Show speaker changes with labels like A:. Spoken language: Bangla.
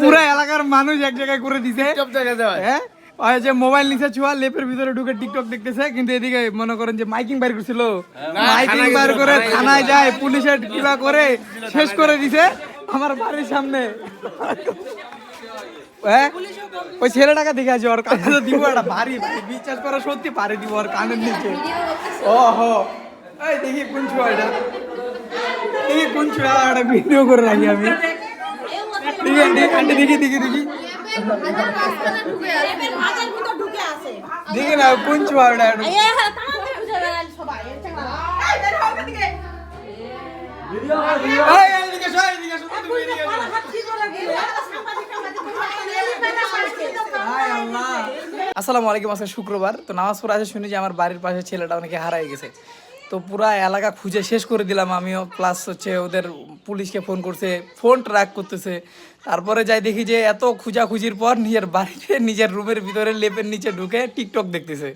A: পুরো এলাকার মানুষ এক জায়গায় করে দিছে। হ্যাঁ ওই যে মোবাইল নিচে ছোঁয়া লেপের ভিতরে ঢুকে টিকটক দেখতেছে, কিন্তু এদিকে মনে করেন যে মাইকিং বাইর করছিল, মাইকিং বাইর করে থানায় যায়, পুলিশের কিবা করে শেষ করে দিছে আমার বাড়ির সামনে। ওই ছেলেটাকে দেখে আছে, ওর কানে তো দিব একটা ভারী ভারী বিশ্বাস করা সত্যি পারে দিব ওর কানের নিচে। ও হো এই দেখি কোন ছোঁয়া এটা, দেখি কোন ছোঁয়া, একটা ভিডিও করে রাখি আমি। দেখি দেখি দেখি দেখি দেখি না কোন ছোঁয়া এটা। আসসালামু আলাইকুম। আজকে শুক্রবার, তো নামাজ পড়ে আসে শুনি যে আমার বাড়ির পাশে ছেলেটা অনেকে হারাই গেছে। তো পুরা এলাকা খুঁজে শেষ করে দিলাম আমিও, প্লাস হচ্ছে ওদের পুলিশকে ফোন করছে, ফোন ট্র্যাক করতেছে। তারপরে যাই দেখি যে এত খুঁজাখুঁজির পর নিজের বাড়িতে নিজের রুমের ভিতরে লেপের নিচে ঢুকে টিকটক দেখতেছে।